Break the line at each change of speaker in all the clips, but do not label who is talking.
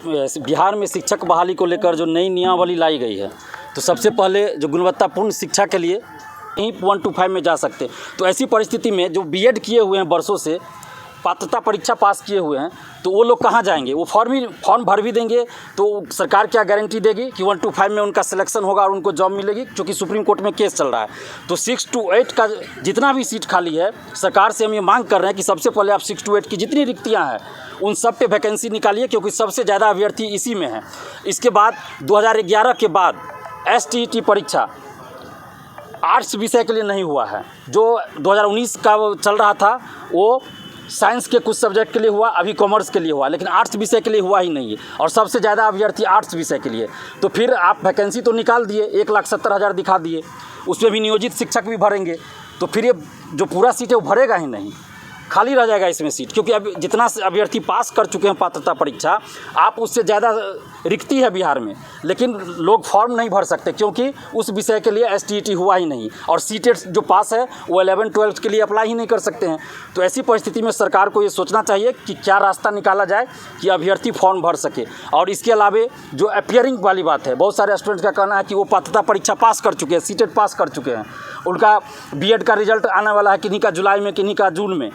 बिहार में शिक्षक बहाली को लेकर जो नई नियमावली लाई गई है, तो सबसे पहले जो गुणवत्तापूर्ण शिक्षा के लिए यहीं 1 to 5 में जा सकते हैं। तो ऐसी परिस्थिति में जो बीएड किए हुए हैं, वर्षों से पात्रता परीक्षा पास किए हुए हैं, तो वो लोग कहाँ जाएंगे? वो फॉर्म भर भी देंगे तो सरकार क्या गारंटी देगी कि 1 to 5 में उनका सिलेक्शन होगा और उनको जॉब मिलेगी? क्योंकि सुप्रीम कोर्ट में केस चल रहा है। तो 6 to 8 का जितना भी सीट खाली है, सरकार से हम ये मांग कर रहे हैं कि सबसे पहले आप 6 to 8 की जितनी रिक्तियाँ हैं उन सब पे वैकेंसी निकालिए, क्योंकि सबसे ज़्यादा अभ्यर्थी इसी में है। इसके बाद 2011 के बाद STET परीक्षा आर्ट्स विषय के लिए नहीं हुआ है। जो 2019 का चल रहा था वो साइंस के कुछ सब्जेक्ट के लिए हुआ, अभी कॉमर्स के लिए हुआ, लेकिन आर्ट्स विषय के लिए हुआ ही नहीं है, और सबसे ज़्यादा अभ्यर्थी आर्ट्स विषय के लिए। तो फिर आप वैकेंसी तो निकाल दिए, 1,70,000 दिखा दिए, उसमें भी नियोजित शिक्षक भी भरेंगे, तो फिर ये जो पूरा सीट है वो भरेगा ही नहीं, खाली रह जाएगा इसमें सीट। क्योंकि अब जितना अभ्यर्थी पास कर चुके हैं पात्रता परीक्षा, आप उससे ज़्यादा रिक्ति है बिहार में, लेकिन लोग फॉर्म नहीं भर सकते क्योंकि उस विषय के लिए STET हुआ ही नहीं, और सीटेट जो पास है वो 11-12 के लिए अप्लाई ही नहीं कर सकते हैं। तो ऐसी परिस्थिति में सरकार को ये सोचना चाहिए कि क्या रास्ता निकाला जाए कि अभ्यर्थी फॉर्म भर सके। और इसके अलावा जो अपियरिंग वाली बात है, बहुत सारे स्टूडेंट का कहना है कि वो पात्रता परीक्षा पास कर चुके हैं, सीटेट पास कर चुके हैं, उनका बीएड का रिजल्ट आने वाला है, किन्हीं का जुलाई में, किन्हीं का जून में,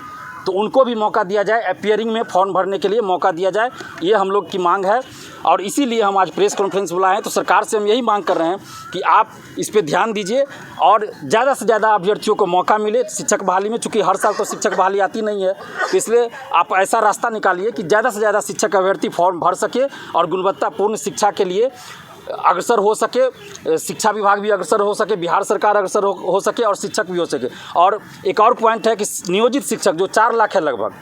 तो उनको भी मौका दिया जाए, अपियरिंग में फॉर्म भरने के लिए मौका दिया जाए। ये हम लोग की मांग है, और इसीलिए हम आज प्रेस कॉन्फ्रेंस बुलाए हैं। तो सरकार से हम यही मांग कर रहे हैं कि आप इस पे ध्यान दीजिए और ज़्यादा से ज़्यादा अभ्यर्थियों को मौका मिले शिक्षक बहाली में। चूँकि हर साल तो शिक्षक बहाली आती नहीं है, तो इसलिए आप ऐसा रास्ता निकालिए कि ज़्यादा से ज़्यादा शिक्षक अभ्यर्थी फॉर्म भर सके और गुणवत्तापूर्ण शिक्षा के लिए अग्रसर हो सके, शिक्षा विभाग भी अग्रसर हो सके, बिहार सरकार अग्रसर हो सके, और शिक्षक भी हो सके। और एक और पॉइंट है कि नियोजित शिक्षक जो 4 लाख है लगभग,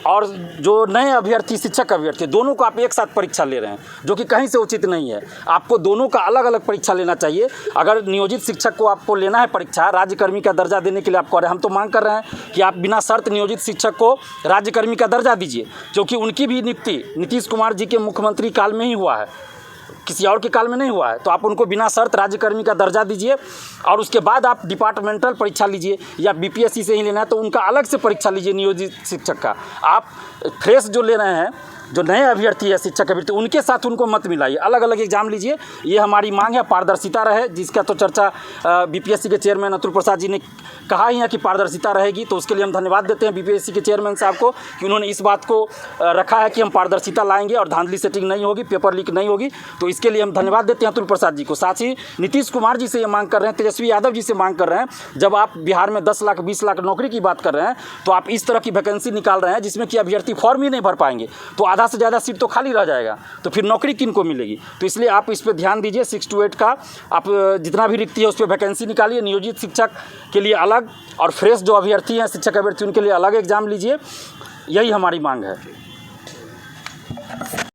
और जो नए अभ्यर्थी शिक्षक अभ्यर्थी, दोनों को आप एक साथ परीक्षा ले रहे हैं, जो कि कहीं से उचित नहीं है। आपको दोनों का अलग अलग परीक्षा लेना चाहिए। अगर नियोजित शिक्षक को आपको लेना है परीक्षा, राज्यकर्मी का दर्जा देने के लिए आप कह रहे हैं, हम तो मांग कर रहे हैं कि आप बिना शर्त नियोजित शिक्षक को राज्यकर्मी का दर्जा दीजिए, क्योंकि उनकी भी नियुक्ति नीतीश कुमार जी के मुख्यमंत्री काल में ही हुआ है, किसी और के काल में नहीं हुआ है। तो आप उनको बिना शर्त राज्यकर्मी का दर्जा दीजिए, और उसके बाद आप डिपार्टमेंटल परीक्षा लीजिए, या BPSC से ही लेना है तो उनका अलग से परीक्षा लीजिए नियोजित शिक्षक का। आप फ्रेश जो ले रहे हैं, जो नए अभ्यर्थी है शिक्षक अभ्यर्थी, उनके साथ उनको मत मिलाइए, अलग अलग एग्जाम लीजिए। ये हमारी मांग है, पारदर्शिता रहे, जिसका तो चर्चा BPSC के चेयरमैन अतुल प्रसाद जी ने कहा ही है कि पारदर्शिता रहेगी। तो उसके लिए हम धन्यवाद देते हैं BPSC के चेयरमैन साहब को कि उन्होंने इस बात को रखा है कि हम पारदर्शिता लाएंगे और धांधली सेटिंग नहीं होगी, पेपर लीक नहीं होगी। तो इसके लिए हम धन्यवाद देते हैं अतुल प्रसाद जी को। साथ ही नीतीश कुमार जी से ये मांग कर रहे हैं, तेजस्वी यादव जी से मांग कर रहे हैं, जब आप बिहार में 10 लाख 20 लाख नौकरी की बात कर रहे हैं, तो आप इस तरह की वैकेंसी निकाल रहे हैं जिसमें कि अभ्यर्थी फॉर्म ही नहीं भर पाएंगे, तो आधा से ज़्यादा सीट तो खाली रह जाएगा, तो फिर नौकरी किन को मिलेगी? तो इसलिए आप इस पर ध्यान दीजिए। 6 to 8 का आप जितना भी रिक्ति है उस पर वैकेंसी निकालिए, नियोजित शिक्षक के लिए अलग, और फ्रेश जो अभ्यर्थी हैं शिक्षक अभ्यर्थी उनके लिए अलग एग्जाम लीजिए। यही हमारी मांग है।